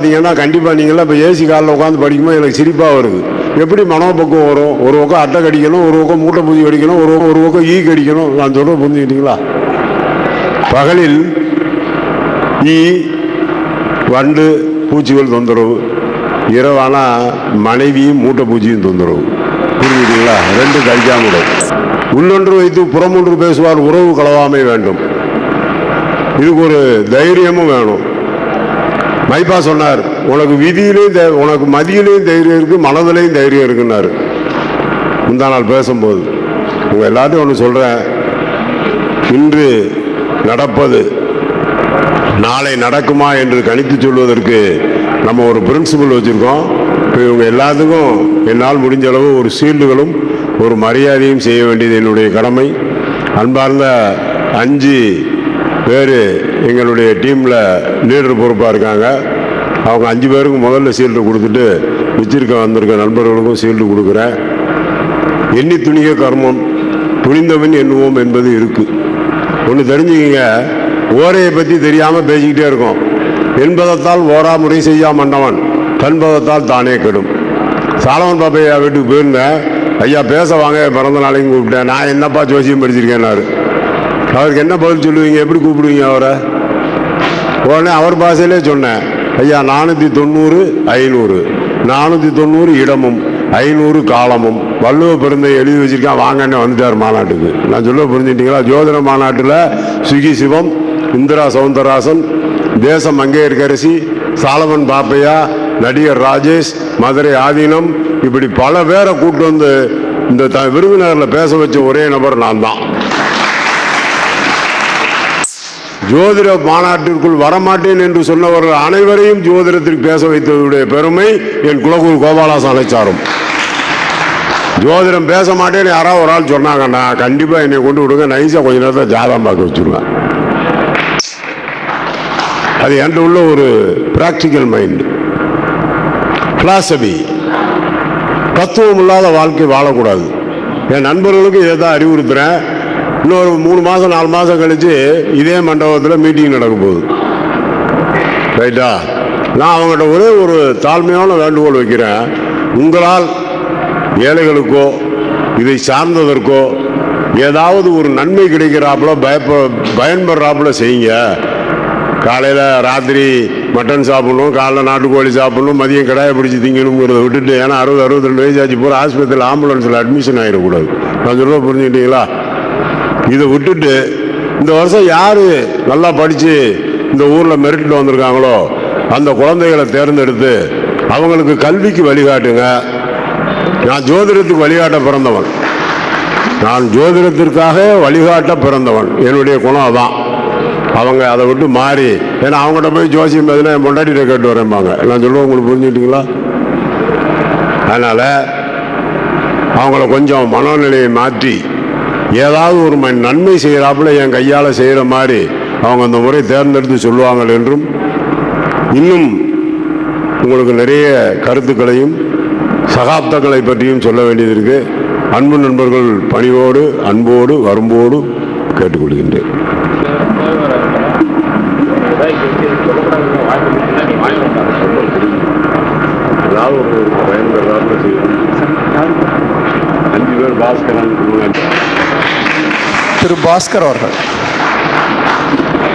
பார்த்தீங்கன்னா கண்டிப்பாக நீங்களாம் இப்போ ஏசி காலில் உட்காந்து படிக்கும்போது எனக்கு சிரிப்பாக வருது. எப்படி மனோபக்குவம் வரும்? ஒரு பக்கம் அட்டை கடிக்கணும், ஒரு பக்கம் மூட்டை பூச்சி கடிக்கணும், ஒரு பக்கம் ஈ கடிக்கணும். நான் சொல்ல புரிஞ்சுக்கிட்டீங்களா? பகலில் ஈ வண்டு பூச்சிகள் தொந்தரவு, இரவானா மனைவியும் மூட்டை பூச்சியும் தொந்தரவு. புரிஞ்சுக்கிட்டீங்களா? ரெண்டு கடிக்காமல் உள்ளொன்று வைத்து புறமொன்று பேசுவார், உறவு களவாமை வேண்டும். இதுக்கு ஒரு தைரியமும் வேணும். மைப்பா சொன்னார், உனக்கு விதியிலையும் உனக்கு மதியிலையும் தைரியம் இருக்கு, மனதிலையும் தைரியம் இருக்குன்னாரு முந்தா நாள் பேசும்போது. உங்க எல்லாத்தையும் ஒன்று சொல்றேன், இன்று நடப்பது நாளை நடக்குமா என்று கணித்து சொல்வதற்கு நம்ம ஒரு பிரின்சிபல் வச்சிருக்கோம். இப்போ இவங்க எல்லாத்துக்கும் என்னால் முடிஞ்ச அளவு ஒரு சீல்டுகளும் ஒரு மரியாதையும் செய்ய வேண்டியது என்னுடைய கடமை. அன்பார்ந்த 5 பேர் எங்களுடைய டீமில் லீடர் பொறுப்பாக இருக்காங்க. அவங்க 5 பேருக்கும் முதல்ல சீல்டு கொடுத்துட்டு வந்திருக்க நண்பர்களுக்கும் சீல்டு கொடுக்குறேன். எண்ணி துணிக கர்மம், துணிந்தவன் எண்ணுவோம் என்பது இருக்கு. ஒன்று தெரிஞ்சுக்கிங்க, ஓரையை பற்றி தெரியாமல் பேசிக்கிட்டே இருக்கோம். என்பதத்தால் ஓரா முறை செய்யா மன்னவன், தன்பதத்தால் தானே கெடும். சாலமன் பாப்பையா வீட்டுக்கு போயிருந்தேன். ஐயா பேச வாங்க, பிறந்த நாளையும் கூப்பிட்டேன். நான் என்னப்பா ஜோசியம் படிச்சிருக்கேன்னாரு. அவருக்கு என்ன பதில் சொல்லுவீங்க? எப்படி கூப்பிடுவீங்க அவரை? உடனே அவர் பாஷையிலே சொன்னேன், ஐயா 490 500, 490 இடமும் 500 காலமும் வள்ளுவ பெருந்தை எழுதி வச்சிருக்கான், வாங்கன்னு வந்துட்டார் மாநாட்டுக்கு. நான் சொல்ல புரிஞ்சுட்டீங்களா? ஜோதிட மாநாட்டில் சுகி சிவம், இந்திரா சவுந்தரராசன், தேசம் மங்கையர்கரசி, சாலமன் பாப்பையா, நடிகர் ராஜேஷ், மதுரை ஆதீனம், இப்படி பல பேரை கூட்டு வந்து இந்த விருந்தினரில் பேச வச்ச ஒரே நபர் நான் தான். ஜோதிட மாநாட்டிற்குள் வரமாட்டேன் என்று சொன்னவர்கள் அனைவரையும் ஜோதிடத்திற்கு பேச வைத்ததுடைய பெருமை என் குலகுரு கோபாலாசானை சாரும். ஜோதிடம் பேச மாட்டேன்னு யாராவது ஒரு ஆள் சொன்னாங்கண்ணா, கண்டிப்பா என்னை கொண்டு விடுங்க, நைஸா கொஞ்ச நேரத்தை ஜாதகம் பார்க்க வச்சுருவேன். அது என்கிட்ட உள்ள ஒரு பிராக்டிக்கல் மைண்ட். பிலாசபி, தத்துவம் இல்லாத வாழ்க்கை வாழக்கூடாது. என் நண்பர்களுக்கு இதை தான் அறிவுறுத்துறேன். இன்னொரு 3 மாதம் 4 மாதம் கழிச்சு இதே மண்டபத்தில் மீட்டிங் நடக்க போகுது. ரைட்டா? நான் அவங்ககிட்ட ஒரே ஒரு தாழ்மையான வேண்டுகோள் வைக்கிறேன். உங்களால் ஏழைகளுக்கோ இதை சார்ந்ததற்கோ ஏதாவது ஒரு நன்மை கிடைக்கிறாப்புல பயன்படுறாப்புல செய்யுங்க. காலையில் ராத்திரி மட்டன் சாப்பிடணும், காலைல நாட்டுக்கோழி சாப்பிடணும், மதியம் கடாயை பிடிச்சி திங்கணுங்கிறத விட்டுட்டு, ஏன்னா 60-62 வயசு ஆச்சு போகிற ஆஸ்பத்திரியில் ஆம்புலன்ஸில் அட்மிஷன் ஆகிடக்கூடாது. நான் சொல்ல புரிஞ்சுக்கிட்டீங்களா? இதை விட்டுட்டு இந்த வருஷம் யாரு நல்லா படிச்சு இந்த ஊர்ல மெரிட்ல வந்திருக்காங்களோ அந்த குழந்தைகளை தேர்ந்தெடுத்து அவங்களுக்கு கல்விக்கு வழிகாட்டுங்க. நான் ஜோதிடத்துக்கு வழிகாட்ட பிறந்தவன், நான் ஜோதிடத்திற்காக வழிகாட்ட பிறந்தவன். என்னுடைய குணம் அதான். அவங்க அதை விட்டு மாறி, ஏன்னா அவங்ககிட்ட போய் ஜோசியம் எதுனா என் பொண்டாட்டிகிட்ட கேட்டு வரேன்பாங்க. நான் சொல்லுவேன், உங்களுக்கு புரிஞ்சுக்கிட்டீங்களா? அதனால அவங்கள கொஞ்சம் மனோநிலையை மாற்றி ஏதாவது ஒரு நன்மை செய்கிறாப்புல என் கையால் செய்கிற மாதிரி அவங்க அந்த முறை தேர்ந்தெடுத்து சொல்லுவாங்க என்றும், இன்னும் உங்களுக்கு நிறைய கருத்துக்களையும் சகாப்தங்களை பற்றியும் சொல்ல வேண்டியது இருக்கு. அன்பு நண்பர்கள் பணிவோடு அன்போடு வரும்போடு கேட்டுக்கொள்கின்றேன். திரு பாஸ்கர் அவர்கள்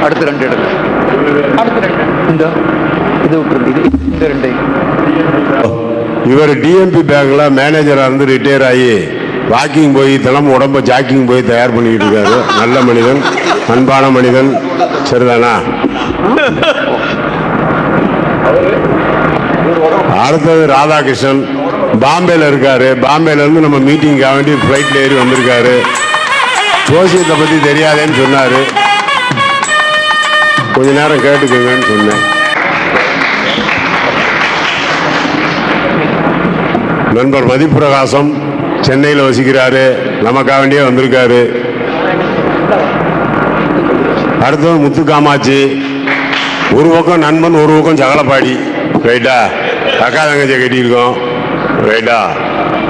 அடுத்த 2 இடங்கள். இவர் டிஎம்பி பேங்க்ல மேனேஜரா இருந்து ரிட்டையர் ஆகி வாக்கிங் போய் தினமும் உடம்ப ஜாக்கிங் போய் தயார் பண்ணிக்கிட்டு இருக்காரு. நல்ல மனிதன், அன்பான மனிதன். சரிதானா? அடுத்தது ராதாகிருஷ்ணன், பாம்பேல இருக்காரு. பாம்பேல இருந்து நம்ம மீட்டிங்காக வேண்டி ஃபிளைட்ல ஏறி வந்திருக்காரு. ஜோசியத்தை பத்தி தெரியாதேன்னு சொன்னாரு. கொஞ்ச நேரம் கேட்டுக்கோங்கன்னு சொன்னேன். நண்பர் மதிப்பிரகாசம் சென்னையில் வசிக்கிறாரு, நமக்காக வேண்டியே வந்திருக்காரு. அடுத்தது முத்து காமாட்சி, ஒரு பக்கம் நண்பன் ஒரு பக்கம் சகலப்பாடி. ரைட்டா? அக்கா தங்கச்சியை கட்டியிருக்கோம். ரைட்டா?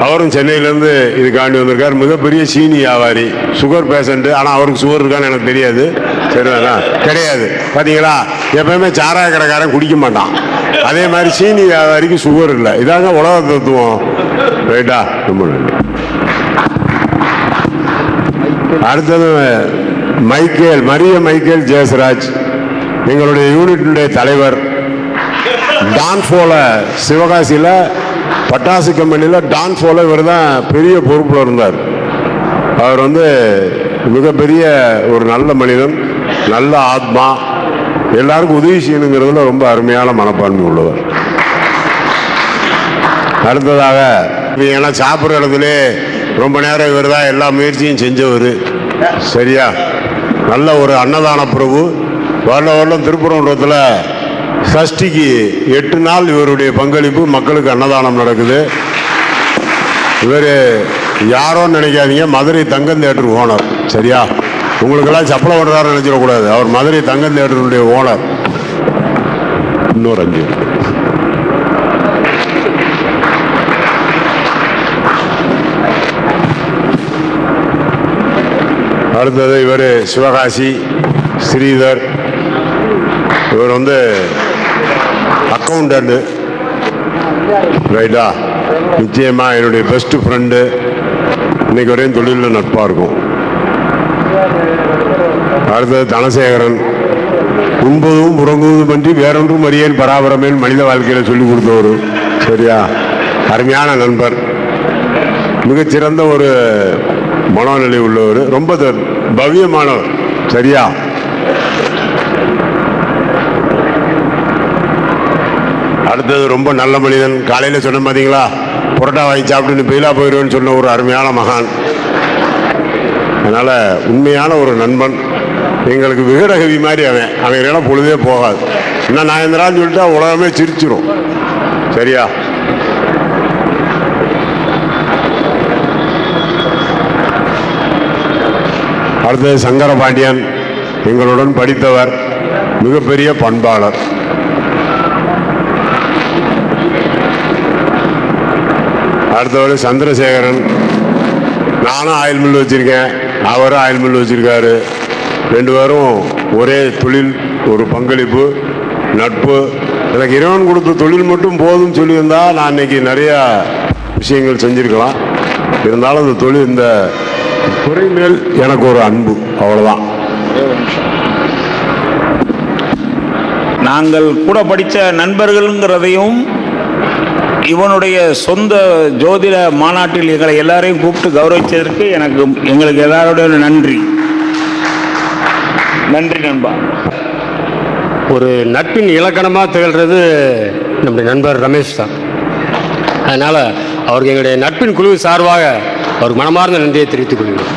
அவரும் சென்னையிலேருந்து இதுக்காண்டி வந்திருக்கார். மிகப்பெரிய சீனி வியாபாரி, சுகர் பேஷண்ட்டு. ஆனால் அவருக்கு சுகர் இருக்கான்னு எனக்கு தெரியாது. சரிதானா? கிடையாது. பார்த்தீங்களா, எப்பவுமே சாராய கடைக்காரன் குடிக்க மாட்டான். அதே மாதிரி சீனி வியாபாரிக்கு சுகர் இல்லை. இதாங்க உலக தத்துவம். ரைட்டா? ரொம்ப நன்றி. அடுத்தது மரிய மைக்கேல் ஜெயசராஜ், எங்களுடைய யூனிட்டுடைய தலைவர். டான்ஃபோல சிவகாசியில் பட்டாசு கம்பெனியில் டான்ஃபோல இவர் தான் பெரிய பொறுப்பில் இருந்தார். அவர் மிகப்பெரிய ஒரு நல்ல மனிதன், நல்ல ஆத்மா, எல்லாருக்கும் உதவி செய்யணுங்கிறதுல ரொம்ப அருமையான மனப்பான்மை உள்ளவர். அடுத்ததாக ஏன்னா சாப்பிட்ற இடத்துல ரொம்ப நேரம் இவர் தான் எல்லா முயற்சியும் செஞ்சவர். சரியா? நல்ல ஒரு அன்னதான பிரபு. வருடம் திருப்பரங்குன்றத்தில் சஷ்டிக்கு 8 நாள் இவருடைய பங்களிப்பு, மக்களுக்கு அன்னதானம் நடக்குது. இவர் யாரோன்னு நினைக்காதீங்க, மதுரை தங்கம் தியேட்டர் ஓனர். சரியா? உங்களுக்கெல்லாம் சப்பளம் பண்ணுறாரு நினைச்சிடக்கூடாது. அவர் மதுரை தங்கம் தியேட்டருடைய ஓனர். இன்னொரு 5. அடுத்தது இவர் சிவகாசி ஸ்ரீதர். இவர் அக்கௌண்டன்ட். ரைட்டா? நிச்சயமா என்னுடைய பெஸ்ட் ஃப்ரெண்டு. இன்னைக்கு வரையும் தொழிலில் நட்பாக இருக்கும். அடுத்தது தனசேகரன். உண்பதும் உறங்குவதும் பற்றி வேறொன்றும் அறியேன் பராபரமேன் மனித வாழ்க்கையில் சொல்லிக் கொடுத்தவர். சரியா? அருமையான நண்பர், மிகச்சிறந்த ஒரு மனநிலை உள்ளவர், ரொம்ப பவ்யமானவர். சரியா? அடுத்தது ரொம்ப நல்ல மனிதன். காலையில் சொன்ன பார்த்தீங்களா, புரோட்டா வாங்கி சாப்பிட்டு பெயிலா போயிடுவேன்னு சொன்ன ஒரு அருமையான மகான். அதனால் உண்மையான ஒரு நண்பன். எங்களுக்கு விகடகவி மாதிரி அவங்களெல்லாம் பொழுதே போகாது. இன்னும் நாயந்திரான்னு சொல்லிட்டா உலகமே சிரிச்சிரும். சரியா? அடுத்தது சங்கரபாண்டியன், எங்களுடன் படித்தவர், மிகப்பெரிய பண்பாளர். அடுத்தவர் சந்திரசேகரன். நானும் ஆயில் மில் வச்சுருக்கேன், அவரும் ஆயில் மில் வச்சுருக்காரு. 2 பேரும் ஒரே தொழில், ஒரு பங்களிப்பு, நட்பு. எனக்கு இறைவன் கொடுத்த தொழில் மட்டும் போதும் சொல்லியிருந்தா நான் இன்னைக்கு நிறையா விஷயங்கள் செஞ்சுருக்கலாம். இருந்தாலும் இந்த தொழில், இந்த துறை மேல் எனக்கு ஒரு அன்பு, அவ்வளோதான். நாங்கள் கூட படித்த நண்பர்கள்ங்கிறதையும் இவனுடைய சொந்த ஜோதிட மாநாட்டில் எங்களை எல்லாரையும் கூப்பிட்டு கௌரவித்ததற்கு எங்களுக்கு எல்லாரோட நன்றி. நன்றி நண்பா. ஒரு நட்பின் இலக்கணமாக திகழ்கிறது நம்முடைய நண்பர் ரமேஷ் தான். அதனால் அவருக்கு எங்களுடைய நட்பின் குழு சார்பாக அவருக்கு மனமார்ந்த நன்றியை தெரிவித்துக் கொள்கிறோம்.